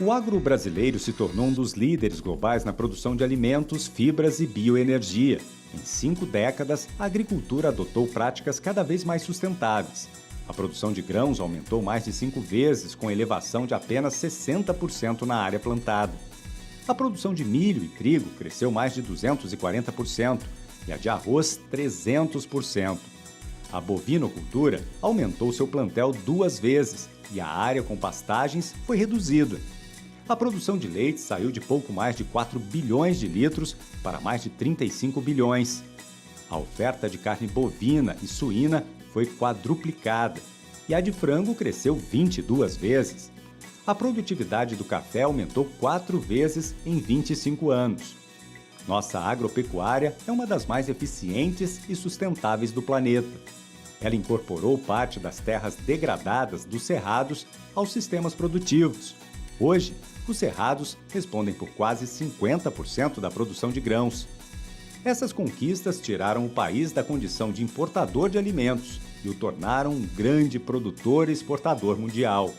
O agro brasileiro se tornou um dos líderes globais na produção de alimentos, fibras e bioenergia. Em 5 décadas, a agricultura adotou práticas cada vez mais sustentáveis. A produção de grãos aumentou mais de 5 vezes, com elevação de apenas 60% na área plantada. A produção de milho e trigo cresceu mais de 240% e a de arroz 300%. A bovinocultura aumentou seu plantel 2 vezes e a área com pastagens foi reduzida. A produção de leite saiu de pouco mais de 4 bilhões de litros para mais de 35 bilhões. A oferta de carne bovina e suína foi quadruplicada e a de frango cresceu 22 vezes. A produtividade do café aumentou 4 vezes em 25 anos. Nossa agropecuária é uma das mais eficientes e sustentáveis do planeta. Ela incorporou parte das terras degradadas dos cerrados aos sistemas produtivos. Hoje, os cerrados respondem por quase 50% da produção de grãos. Essas conquistas tiraram o país da condição de importador de alimentos e o tornaram um grande produtor e exportador mundial.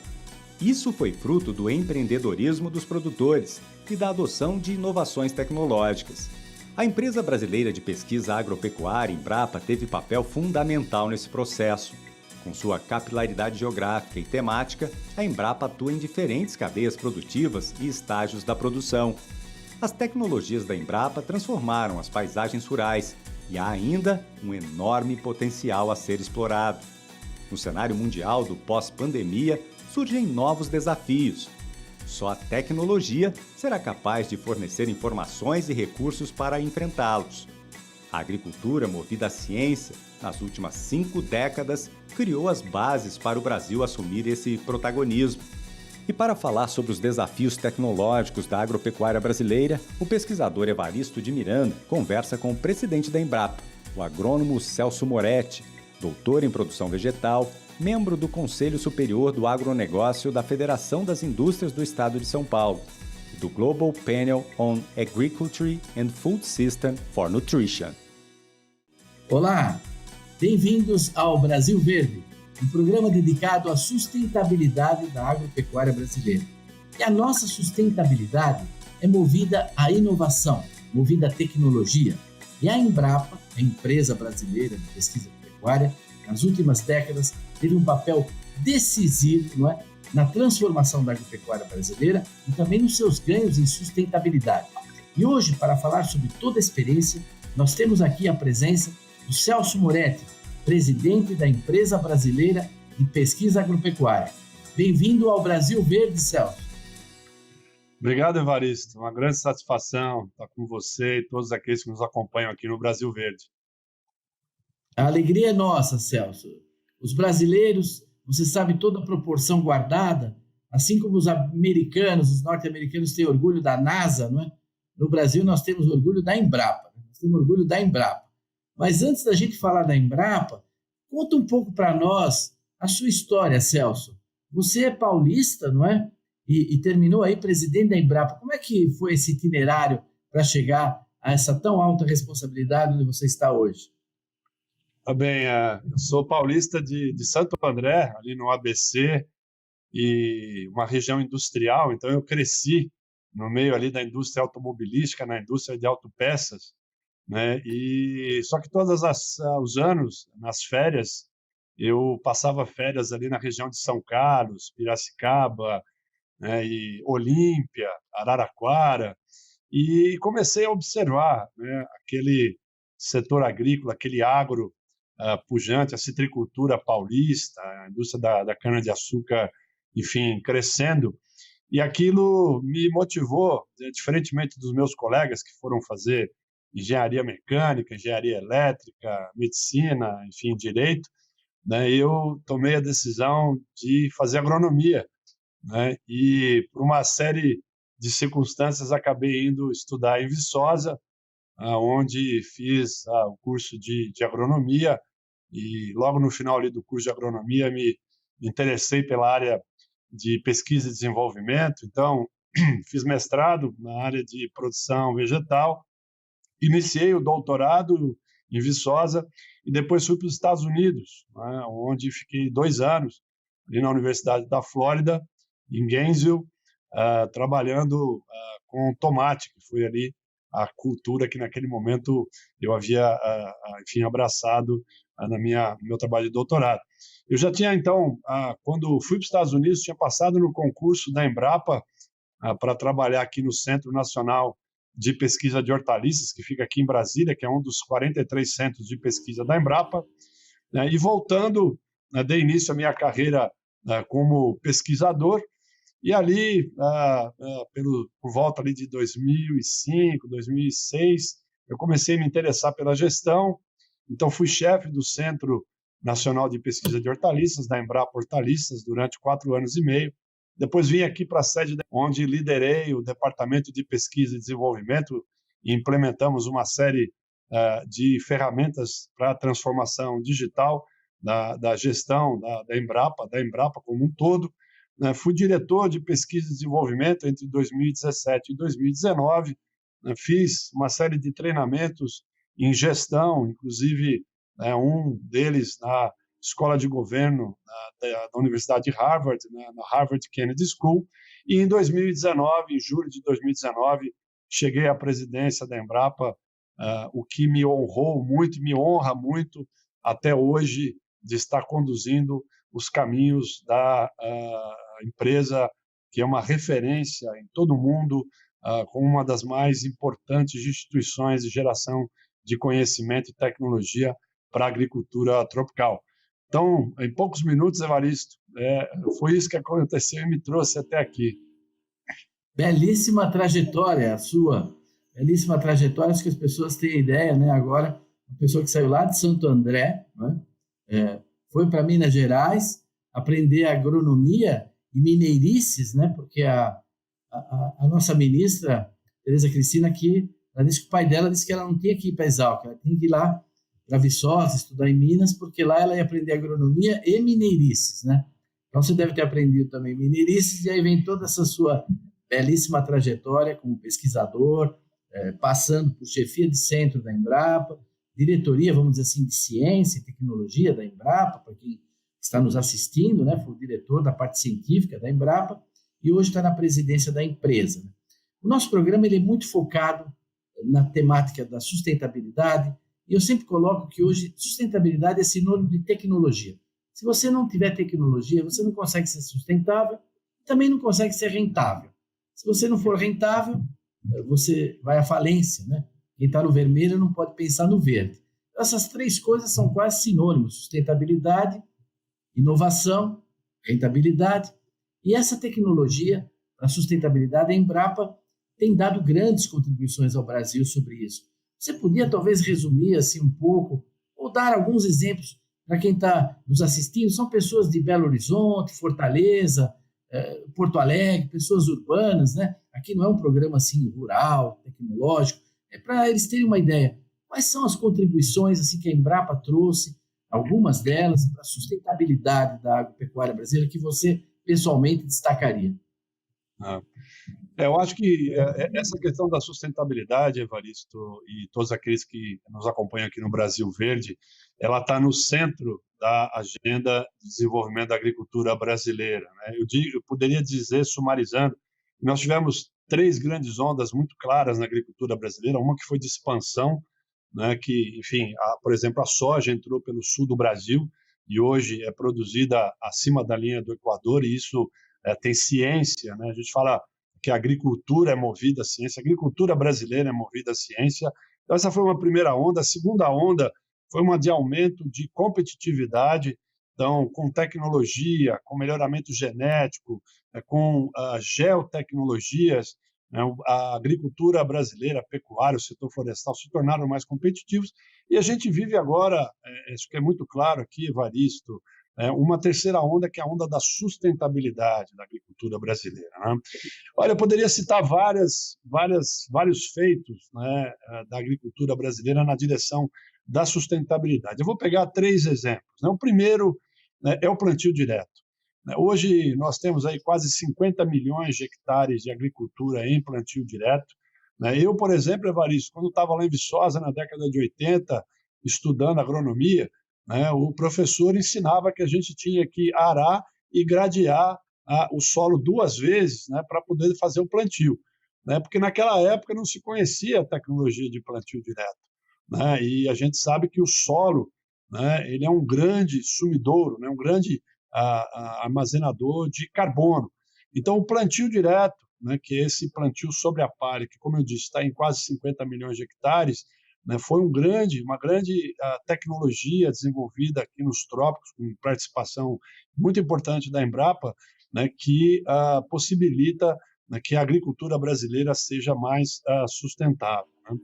Isso foi fruto do empreendedorismo dos produtores e da adoção de inovações tecnológicas. A empresa brasileira de pesquisa agropecuária, Embrapa, teve papel fundamental nesse processo. Com sua capilaridade geográfica e temática, a Embrapa atua em diferentes cadeias produtivas e estágios da produção. As tecnologias da Embrapa transformaram as paisagens rurais e há ainda um enorme potencial a ser explorado. No cenário mundial do pós-pandemia, surgem novos desafios. Só a tecnologia será capaz de fornecer informações e recursos para enfrentá-los. A agricultura movida à ciência, nas últimas 5 décadas, criou as bases para o Brasil assumir esse protagonismo. E para falar sobre os desafios tecnológicos da agropecuária brasileira, o pesquisador Evaristo de Miranda conversa com o presidente da Embrapa, o agrônomo Celso Moretti, doutor em produção vegetal, membro do Conselho Superior do Agronegócio da Federação das Indústrias do Estado de São Paulo, e do Global Panel on Agriculture and Food System for Nutrition. Olá, bem-vindos ao Brasil Verde, um programa dedicado à sustentabilidade da agropecuária brasileira. E a nossa sustentabilidade é movida à inovação, movida à tecnologia. E a Embrapa, a empresa brasileira de pesquisa pecuária, nas últimas décadas teve um papel decisivo, não é, na transformação da agropecuária brasileira e também nos seus ganhos em sustentabilidade. E hoje, para falar sobre toda a experiência, nós temos aqui a presença do Celso Moretti, presidente da Empresa Brasileira de Pesquisa Agropecuária. Bem-vindo ao Brasil Verde, Celso. Obrigado, Evaristo. Uma grande satisfação estar com você e todos aqueles que nos acompanham aqui no Brasil Verde. A alegria é nossa, Celso. Os brasileiros, você sabe toda a proporção guardada, assim como os americanos, os norte-americanos têm orgulho da NASA, não é? No Brasil nós temos orgulho da Embrapa, nós temos orgulho da Embrapa. Mas antes da gente falar da Embrapa, conta um pouco para nós a sua história, Celso. Você é paulista, não é? E terminou aí presidente da Embrapa. Como é que foi esse itinerário para chegar a essa tão alta responsabilidade onde você está hoje? Tá bem, eu sou paulista de Santo André, ali no ABC, e uma região industrial, então eu cresci no meio ali da indústria automobilística, na indústria de autopeças, né? E só que todos os anos, nas férias, eu passava férias ali na região de São Carlos, Piracicaba, né, e Olímpia, Araraquara, e comecei a observar, né, aquele setor agrícola, aquele agro pujante, a citricultura paulista, a indústria da cana-de-açúcar, enfim, crescendo, e aquilo me motivou, diferentemente dos meus colegas que foram fazer engenharia mecânica, engenharia elétrica, medicina, enfim, direito, né, eu tomei a decisão de fazer agronomia, né, e por uma série de circunstâncias acabei indo estudar em Viçosa, onde fiz o curso de agronomia, e logo no final ali do curso de agronomia me interessei pela área de pesquisa e desenvolvimento, então fiz mestrado na área de produção vegetal, iniciei o doutorado em Viçosa e depois fui para os Estados Unidos, né, onde fiquei 2 anos ali na Universidade da Flórida, em Gainesville, trabalhando com tomate, que foi ali a cultura que naquele momento eu havia, enfim, abraçado no meu trabalho de doutorado. Eu já tinha, então, quando fui para os Estados Unidos, tinha passado no concurso da Embrapa para trabalhar aqui no Centro Nacional de Pesquisa de Hortaliças, que fica aqui em Brasília, que é um dos 43 centros de pesquisa da Embrapa, né, e voltando, dei início à minha carreira como pesquisador, e ali, por volta ali de 2005, 2006, eu comecei a me interessar pela gestão, então fui chefe do Centro Nacional de Pesquisa de Hortaliças, da Embrapa Hortaliças, durante 4 anos e meio. Depois vim aqui para a sede, onde liderei o Departamento de Pesquisa e Desenvolvimento e implementamos uma série de ferramentas para a transformação digital da gestão da Embrapa como um todo. Fui diretor de pesquisa e desenvolvimento entre 2017 e 2019, fiz uma série de treinamentos em gestão, inclusive um deles na Escola de Governo da Universidade de Harvard, na Harvard Kennedy School, e em 2019, em julho de 2019, cheguei à presidência da Embrapa, o que me honrou muito e me honra muito até hoje de estar conduzindo os caminhos da empresa, que é uma referência em todo o mundo, como uma das mais importantes instituições de geração de conhecimento e tecnologia para a agricultura tropical. Então, em poucos minutos, Evaristo, foi isso que aconteceu e me trouxe até aqui. Belíssima trajetória a sua, belíssima trajetória, acho que as pessoas têm ideia, né? Agora, uma pessoa que saiu lá de Santo André, né? Foi para Minas Gerais aprender agronomia e mineirices, né? Porque a nossa ministra, Tereza Cristina, aqui, ela disse que o pai dela disse que ela não tinha que ir para Exalc, ela tinha que ir lá para Viçosa, estudar em Minas, porque lá ela ia aprender agronomia e mineirices, né? Então você deve ter aprendido também mineirices, e aí vem toda essa sua belíssima trajetória como pesquisador, passando por chefia de centro da Embrapa, diretoria, vamos dizer assim, de ciência e tecnologia da Embrapa, para quem está nos assistindo, né? Foi o diretor da parte científica da Embrapa e hoje está na presidência da empresa, né? O nosso programa ele é muito focado na temática da sustentabilidade, e eu sempre coloco que hoje sustentabilidade é sinônimo de tecnologia. Se você não tiver tecnologia, você não consegue ser sustentável, também não consegue ser rentável. Se você não for rentável, você vai à falência, né? Quem está no vermelho não pode pensar no verde. Essas 3 coisas são quase sinônimos: sustentabilidade, inovação, rentabilidade. E essa tecnologia, a sustentabilidade, a Embrapa tem dado grandes contribuições ao Brasil sobre isso. Você podia talvez resumir assim um pouco, ou dar alguns exemplos para quem está nos assistindo? São pessoas de Belo Horizonte, Fortaleza, Porto Alegre, pessoas urbanas, né? Aqui não é um programa assim rural, tecnológico, é para eles terem uma ideia. Quais são as contribuições assim que a Embrapa trouxe, algumas delas, para a sustentabilidade da agropecuária brasileira, que você pessoalmente destacaria? Eu acho que essa questão da sustentabilidade, Evaristo, e todos aqueles que nos acompanham aqui no Brasil Verde, ela está no centro da agenda de desenvolvimento da agricultura brasileira, né? Eu poderia dizer, sumarizando, que nós tivemos 3 grandes ondas muito claras na agricultura brasileira, uma que foi de expansão, né, que, enfim, por exemplo, a soja entrou pelo sul do Brasil e hoje é produzida acima da linha do Equador, e isso tem ciência, né? A gente fala que a agricultura é movida à ciência, a agricultura brasileira é movida à ciência. Então, essa foi uma primeira onda. A segunda onda foi uma de aumento de competitividade, então, com tecnologia, com melhoramento genético, com geotecnologias, né? A agricultura brasileira, a pecuária, o setor florestal se tornaram mais competitivos, e a gente vive agora, isso que é muito claro aqui, Evaristo, uma terceira onda, que é a onda da sustentabilidade da agricultura brasileira, né? Olha, eu poderia citar vários feitos, né, da agricultura brasileira na direção da sustentabilidade. Eu vou pegar 3 exemplos, né? O primeiro, né, é o plantio direto. Hoje nós temos aí quase 50 milhões de hectares de agricultura em plantio direto, né? Eu, por exemplo, Evaristo, quando estava lá em Viçosa, na década de 80, estudando agronomia, né, o professor ensinava que a gente tinha que arar e gradear o solo 2 vezes, né, para poder fazer o plantio, né, porque naquela época não se conhecia a tecnologia de plantio direto, né, e a gente sabe que o solo, né, ele é um grande sumidouro, né, um grande armazenador de carbono. Então, o plantio direto, né, que é esse plantio sobre a palha, que, como eu disse, está em quase 50 milhões de hectares, né, foi uma grande tecnologia desenvolvida aqui nos trópicos, com participação muito importante da Embrapa, né, que possibilita, né, que a agricultura brasileira seja mais sustentável. Né?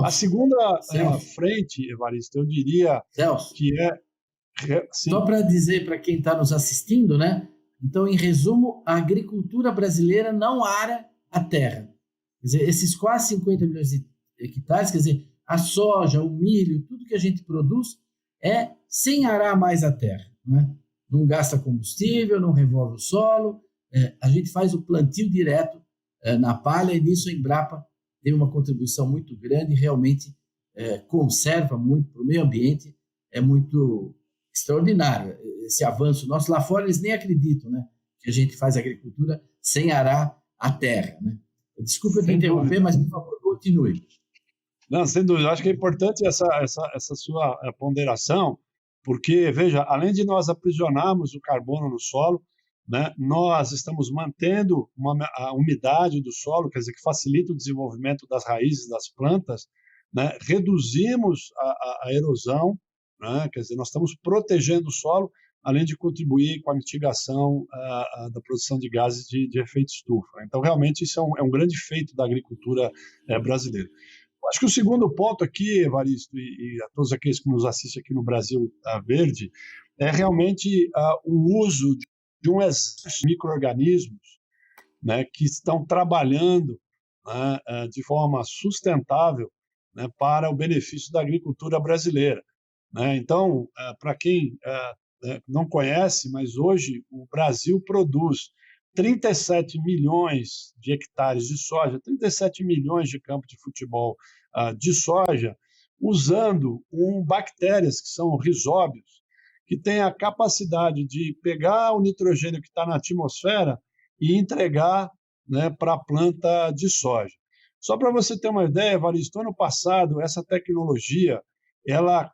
A Celso, segunda Celso, frente, Evaristo, eu diria Celso, que é. só Sim, para dizer para quem está nos assistindo, né? Então, em resumo, a agricultura brasileira não ara a terra. Quer dizer, esses quase 50 milhões de hectares, quer dizer, a soja, o milho, tudo que a gente produz é sem arar mais a terra, né? Não gasta combustível, não revolve o solo, a gente faz o plantio direto na palha e nisso a Embrapa tem uma contribuição muito grande e realmente conserva muito para o meio ambiente, é muito extraordinário esse avanço nosso. Lá fora eles nem acreditam, né, que a gente faz agricultura sem arar a terra, né? Desculpa eu te sem interromper, dúvida. mas por favor, continue. Não, sem dúvida. Eu acho que é importante essa sua ponderação, porque, veja, além de nós aprisionarmos o carbono no solo, né, nós estamos mantendo a umidade do solo, quer dizer, que facilita o desenvolvimento das raízes das plantas, né, reduzimos a erosão, né, quer dizer, nós estamos protegendo o solo, além de contribuir com a mitigação da produção de gases de efeito estufa. Então, realmente, isso é um grande feito da agricultura brasileira. Acho que o segundo ponto aqui, Evaristo, e a todos aqueles que nos assistem aqui no Brasil Verde, é realmente o uso de um exército de micro-organismos, né, que estão trabalhando, né, de forma sustentável, né, para o benefício da agricultura brasileira. Né? Então, para quem não conhece, mas hoje o Brasil produz 37 milhões de hectares de soja, 37 milhões de campos de futebol de soja, usando bactérias que são risóbios, que têm a capacidade de pegar o nitrogênio que está na atmosfera e entregar, né, para a planta de soja. Só para você ter uma ideia, Evaristo, ano passado, essa tecnologia ela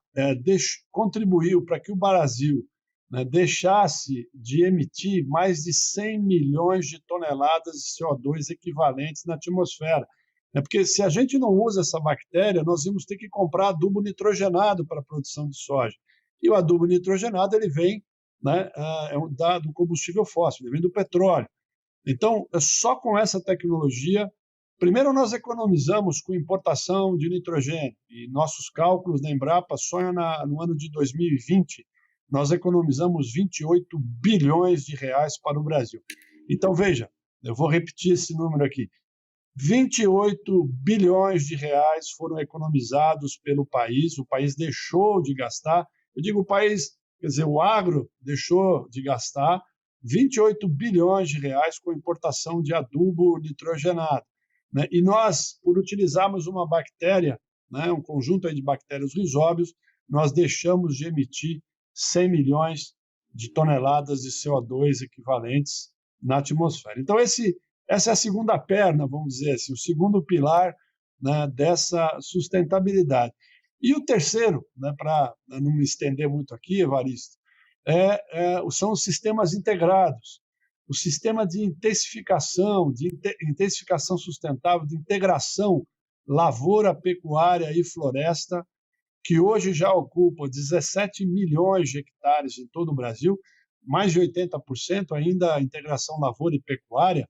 contribuiu para que o Brasil, né, deixasse de emitir mais de 100 milhões de toneladas de CO2 equivalentes na atmosfera. Porque se a gente não usa essa bactéria, nós vamos ter que comprar adubo nitrogenado para a produção de soja. E o adubo nitrogenado ele vem, né, do combustível fóssil, ele vem do petróleo. Então, só com essa tecnologia, primeiro nós economizamos com importação de nitrogênio, e nossos cálculos da Embrapa só no ano de 2020, nós economizamos 28 bilhões de reais para o Brasil. Então, veja, eu vou repetir esse número aqui. 28 bilhões de reais foram economizados pelo país, o país deixou de gastar, eu digo o país, quer dizer, o agro deixou de gastar 28 bilhões de reais com importação de adubo nitrogenado. Né? E nós, por utilizarmos uma bactéria, né, um conjunto aí de bactérias risóbios, nós deixamos de emitir 100 milhões de toneladas de CO2 equivalentes na atmosfera. Então, essa é a segunda perna, vamos dizer assim, o segundo pilar, né, dessa sustentabilidade. E o terceiro, né, para não me estender muito aqui, Evaristo, são os sistemas integrados. O sistema de intensificação sustentável, de integração lavoura, pecuária e floresta, que hoje já ocupa 17 milhões de hectares em todo o Brasil, mais de 80% ainda a integração lavoura e pecuária,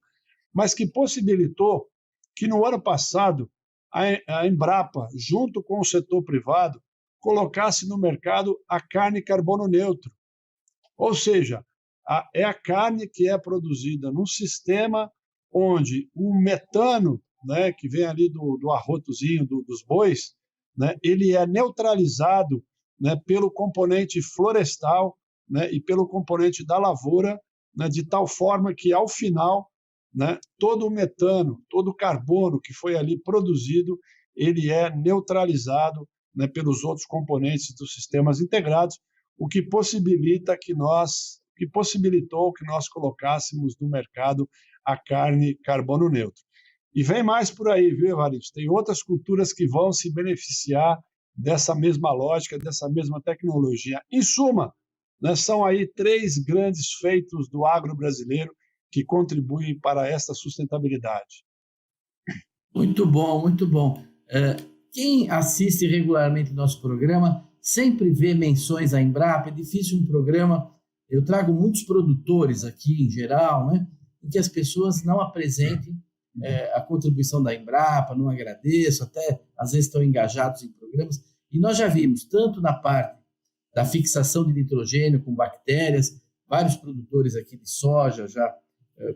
mas que possibilitou que no ano passado a Embrapa, junto com o setor privado, colocasse no mercado a carne carbono neutro. Ou seja, é a carne que é produzida num sistema onde o metano, né, que vem ali do arrotozinho dos bois, né, ele é neutralizado, né, pelo componente florestal, né, e pelo componente da lavoura, né, de tal forma que, ao final, né, todo o metano, todo o carbono que foi ali produzido, ele é neutralizado, né, pelos outros componentes dos sistemas integrados, o que possibilita que nós que possibilitou que nós colocássemos no mercado a carne carbono neutro. E vem mais por aí, viu, Evaristo? Tem outras culturas que vão se beneficiar dessa mesma lógica, dessa mesma tecnologia. Em suma, né, são aí 3 grandes feitos do agro brasileiro que contribuem para esta sustentabilidade. Muito bom, muito bom. Quem assiste regularmente nosso programa sempre vê menções à Embrapa. É difícil um programa, eu trago muitos produtores aqui em geral, né, em que as pessoas não apresentem a contribuição da Embrapa, não agradeço, até às vezes estão engajados em programas, e nós já vimos, tanto na parte da fixação de nitrogênio com bactérias, vários produtores aqui de soja já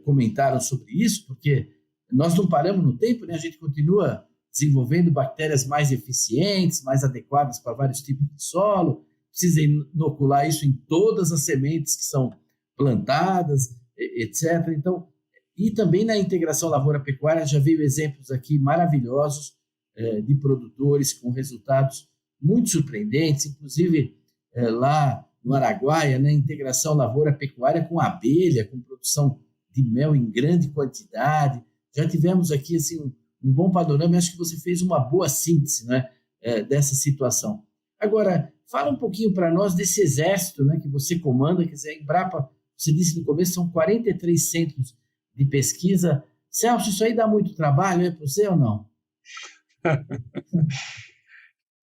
comentaram sobre isso, porque nós não paramos no tempo, né? A gente continua desenvolvendo bactérias mais eficientes, mais adequadas para vários tipos de solo, precisa inocular isso em todas as sementes que são plantadas, etc. Então, e também na integração lavoura-pecuária já veio exemplos aqui maravilhosos de produtores com resultados muito surpreendentes, inclusive lá no Araguaia, né, integração lavoura-pecuária com abelha, com produção de mel em grande quantidade. Já tivemos aqui assim, um bom panorama, e acho que você fez uma boa síntese, né, dessa situação. Agora, fala um pouquinho para nós desse exército, né, que você comanda, quer dizer, a Embrapa, você disse no começo, são 43 centros de pesquisa. Celso, isso aí dá muito trabalho para você ou não?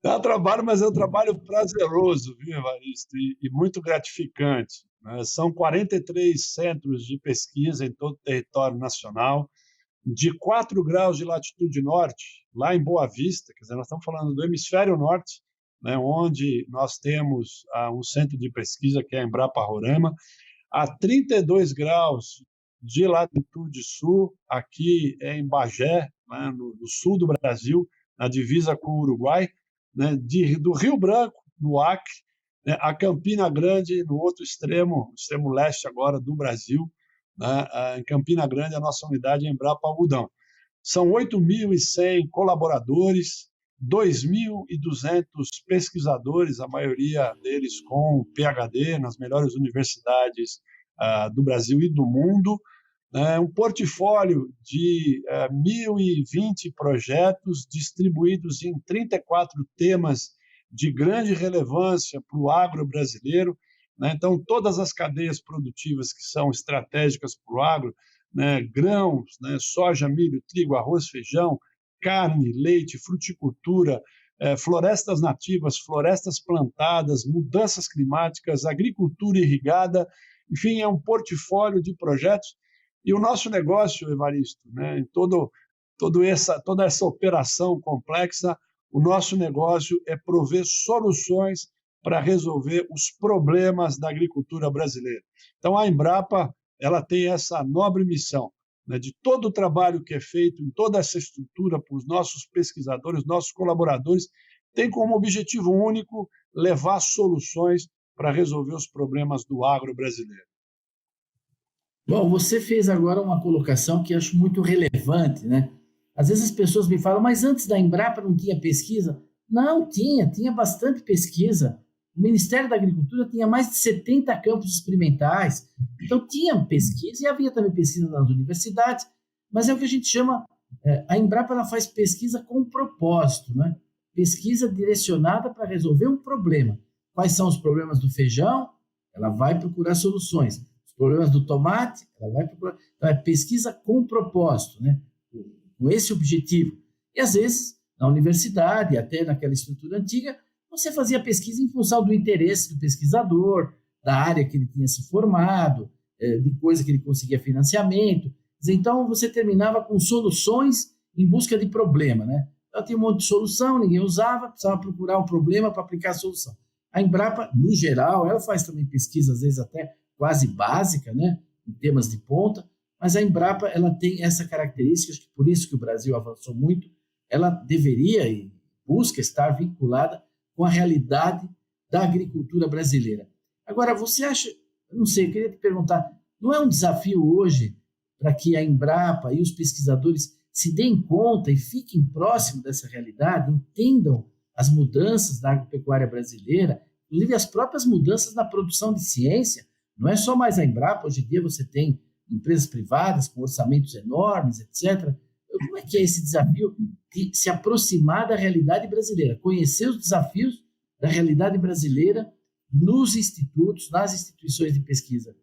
Dá trabalho, mas é um trabalho prazeroso, viu, Evaristo, e muito gratificante, né? São 43 centros de pesquisa em todo o território nacional, de 4 graus de latitude norte, lá em Boa Vista, quer dizer, nós estamos falando do hemisfério norte, né, onde nós temos um centro de pesquisa, que é a Embrapa Roraima, a 32 graus de latitude sul, aqui em Bagé, né, no sul do Brasil, na divisa com o Uruguai, né, do Rio Branco, no Acre, né, a Campina Grande, no outro extremo leste agora do Brasil, né, em Campina Grande, a nossa unidade é Embrapa Algodão. São 8.100 colaboradores, 2.200 pesquisadores, a maioria deles com PhD nas melhores universidades do Brasil e do mundo, um portfólio de 1.020 projetos distribuídos em 34 temas de grande relevância para o agro brasileiro, né? Então, todas as cadeias produtivas que são estratégicas para o agro, né? Grãos, né? Soja, milho, trigo, arroz, feijão, carne, leite, fruticultura, florestas nativas, florestas plantadas, mudanças climáticas, agricultura irrigada, enfim, é um portfólio de projetos. E o nosso negócio, Evaristo, né, em toda essa operação complexa, o nosso negócio é prover soluções para resolver os problemas da agricultura brasileira. Então, a Embrapa ela tem essa nobre missão, né, de todo o trabalho que é feito em toda essa estrutura para os nossos pesquisadores, nossos colaboradores, tem como objetivo único levar soluções para resolver os problemas do agro brasileiro. Bom, você fez agora uma colocação que eu acho muito relevante, né? Às vezes as pessoas me falam, mas antes da Embrapa não tinha pesquisa? Não, tinha bastante pesquisa. O Ministério da Agricultura tinha mais de 70 campos experimentais. Então tinha pesquisa e havia também pesquisa nas universidades, mas é o que a gente chama, a Embrapa ela faz pesquisa com propósito, né? Pesquisa direcionada para resolver um problema. Quais são os problemas do feijão? Ela vai procurar soluções. Problemas do tomate, ela vai procurar. Então, é pesquisa com propósito, né? Com esse objetivo. E, às vezes, na universidade, até naquela estrutura antiga, você fazia pesquisa em função do interesse do pesquisador, da área que ele tinha se formado, de coisa que ele conseguia financiamento. Então, você terminava com soluções em busca de problema, né? Então, tinha um monte de solução, ninguém usava, precisava procurar um problema para aplicar a solução. A Embrapa, no geral, ela faz também pesquisa, às vezes até quase básica, né, em temas de ponta, mas a Embrapa ela tem essa característica, acho que por isso que o Brasil avançou muito, ela deveria e busca estar vinculada com a realidade da agricultura brasileira. Agora, você acha, eu não sei, eu queria te perguntar, não é um desafio hoje para que a Embrapa e os pesquisadores se deem conta e fiquem próximos dessa realidade, entendam as mudanças da agropecuária brasileira, inclusive as próprias mudanças na produção de ciência? Não é só mais a Embrapa, hoje em dia você tem empresas privadas com orçamentos enormes, etc. Como é que é esse desafio de se aproximar da realidade brasileira, conhecer os desafios da realidade brasileira nos institutos, nas instituições de pesquisa?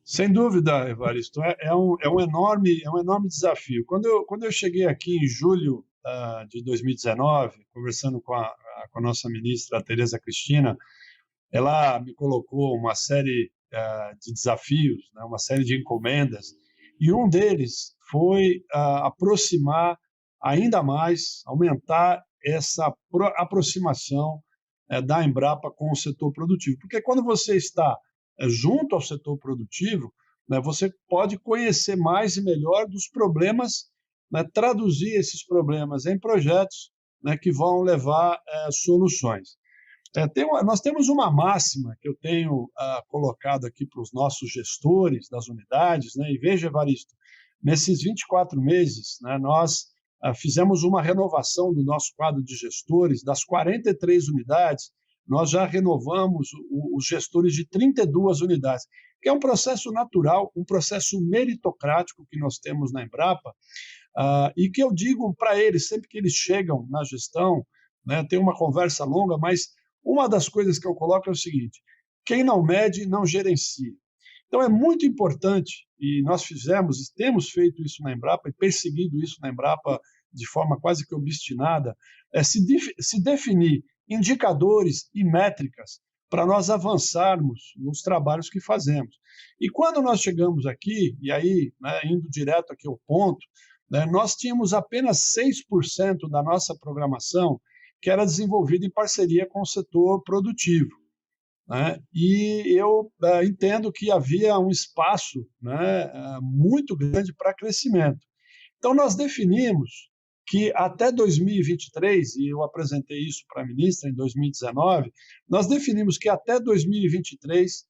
Sem dúvida, Evaristo, é um enorme desafio. Quando eu cheguei aqui em julho de 2019, conversando com a nossa ministra, a Tereza Cristina, ela me colocou uma série de desafios, né, uma série de encomendas, e um deles foi aproximar ainda mais, aumentar essa aproximação da Embrapa com o setor produtivo. Porque quando você está junto ao setor produtivo, né, você pode conhecer mais e melhor dos problemas, né, traduzir esses problemas em projetos, né, que vão levar soluções. Nós temos uma máxima que eu tenho colocado aqui para os nossos gestores das unidades, né, e veja, Evaristo, nesses 24 meses, né, nós fizemos uma renovação do nosso quadro de gestores, das 43 unidades, nós já renovamos os gestores de 32 unidades, que é um processo natural, um processo meritocrático que nós temos na Embrapa, e que eu digo para eles, sempre que eles chegam na gestão, né, tem uma conversa longa, mas uma das coisas que eu coloco é o seguinte: quem não mede, não gerencia. Então, é muito importante, e nós fizemos, e temos feito isso na Embrapa, e perseguido isso na Embrapa de forma quase que obstinada, se definir indicadores e métricas para nós avançarmos nos trabalhos que fazemos. E quando nós chegamos aqui, e aí, né, indo direto aqui ao ponto, né, nós tínhamos apenas 6% da nossa programação que era desenvolvida em parceria com o setor produtivo, né? E eu entendo que havia um espaço, né, muito grande para crescimento. Então, nós definimos que até 2023, e eu apresentei isso para a ministra em 2019, nós definimos que até 2023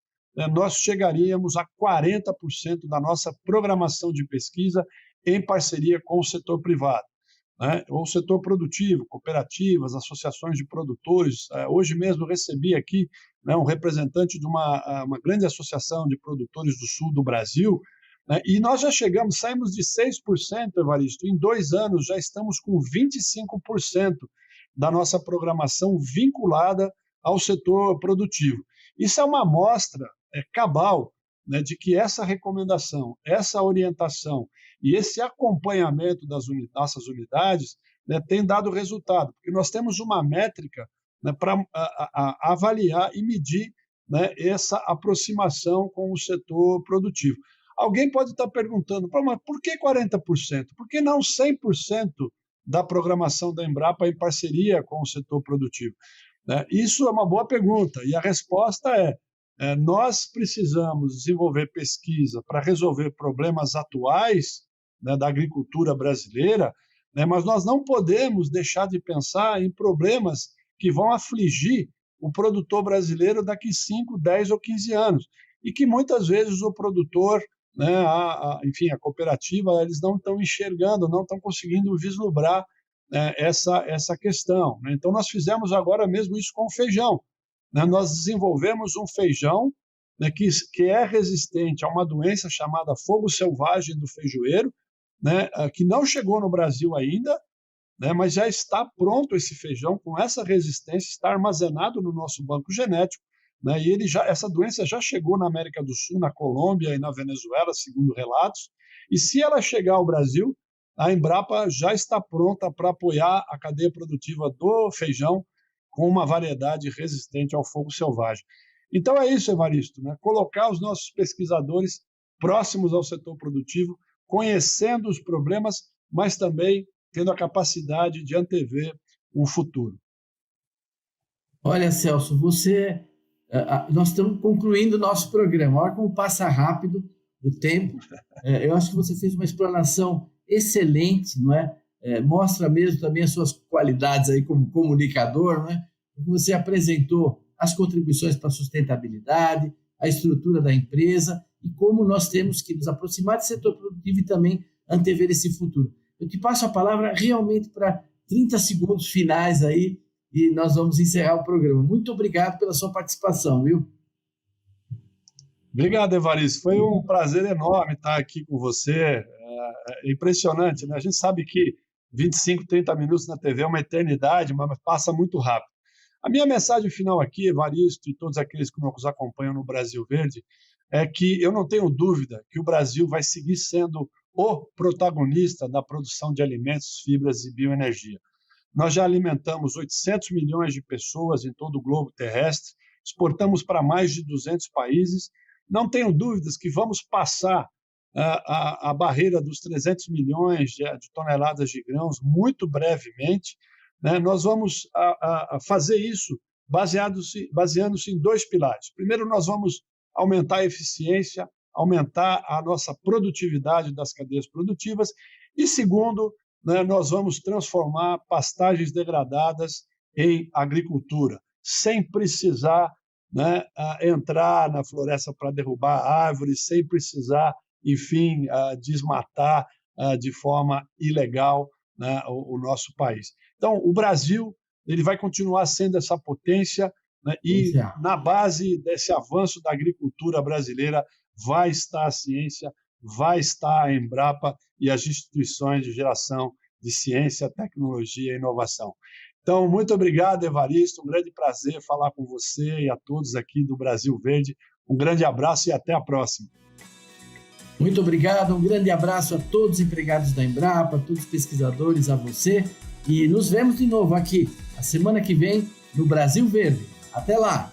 nós chegaríamos a 40% da nossa programação de pesquisa em parceria com o setor privado, né? Ou o setor produtivo, cooperativas, associações de produtores. Hoje mesmo recebi aqui, né, um representante de uma grande associação de produtores do sul do Brasil, né, e nós já saímos de 6%, Evaristo, em 2 anos já estamos com 25% da nossa programação vinculada ao setor produtivo. Isso é uma amostra cabal, né, de que essa recomendação, essa orientação e esse acompanhamento das nossas unidades, né, tem dado resultado, porque nós temos uma métrica, né, para avaliar e medir, né, essa aproximação com o setor produtivo. Alguém pode estar perguntando, mas por que 40%? Por que não 100% da programação da Embrapa em parceria com o setor produtivo? Né? Isso é uma boa pergunta, e a resposta nós precisamos desenvolver pesquisa para resolver problemas atuais, né, da agricultura brasileira, né, mas nós não podemos deixar de pensar em problemas que vão afligir o produtor brasileiro daqui 5, 10 ou 15 anos, e que muitas vezes o produtor, né, enfim, a cooperativa, eles não estão enxergando, não estão conseguindo vislumbrar, né, essa questão. Né? Então, nós fizemos agora mesmo isso com o feijão. Né? Nós desenvolvemos um feijão, né, que é resistente a uma doença chamada fogo selvagem do feijoeiro, né, que não chegou no Brasil ainda, né, mas já está pronto esse feijão com essa resistência, está armazenado no nosso banco genético, né, e essa doença já chegou na América do Sul, na Colômbia e na Venezuela, segundo relatos, e se ela chegar ao Brasil, a Embrapa já está pronta para apoiar a cadeia produtiva do feijão com uma variedade resistente ao fogo selvagem. Então é isso, Evaristo, né? Colocar os nossos pesquisadores próximos ao setor produtivo, conhecendo os problemas, mas também tendo a capacidade de antever um futuro. Olha, Celso, nós estamos concluindo o nosso programa. Olha como passa rápido o tempo. Eu acho que você fez uma explanação excelente, não é? Mostra mesmo também as suas qualidades aí como comunicador, não é? Você apresentou as contribuições para a sustentabilidade, a estrutura da empresa e como nós temos que nos aproximar do setor produtivo e também antever esse futuro. Eu te passo a palavra realmente para 30 segundos finais aí e nós vamos encerrar o programa. Muito obrigado pela sua participação, viu? Obrigado, Evaristo. Foi um prazer enorme estar aqui com você. É impressionante, né? A gente sabe que 25, 30 minutos na TV é uma eternidade, mas passa muito rápido. A minha mensagem final aqui, Evaristo, e todos aqueles que nos acompanham no Brasil Verde, é que eu não tenho dúvida que o Brasil vai seguir sendo o protagonista da produção de alimentos, fibras e bioenergia. Nós já alimentamos 800 milhões de pessoas em todo o globo terrestre, exportamos para mais de 200 países. Não tenho dúvidas que vamos passar a barreira dos 300 milhões de toneladas de grãos muito brevemente, né? Nós vamos fazer isso baseando-se em dois pilares. Primeiro, nós vamos aumentar a eficiência, aumentar a nossa produtividade das cadeias produtivas. E segundo, né, nós vamos transformar pastagens degradadas em agricultura, sem precisar, né, entrar na floresta para derrubar árvores, sem precisar, enfim, desmatar de forma ilegal, né, o nosso país. Então, o Brasil ele vai continuar sendo essa potência, né, e na base desse avanço da agricultura brasileira vai estar a ciência, vai estar a Embrapa e as instituições de geração de ciência, tecnologia e inovação. Então, muito obrigado, Evaristo. Um grande prazer falar com você e a todos aqui do Brasil Verde. Um grande abraço e até a próxima. Muito obrigado. Um grande abraço a todos os empregados da Embrapa, a todos os pesquisadores, a você. E nos vemos de novo aqui, a semana que vem, no Brasil Verde. Até lá!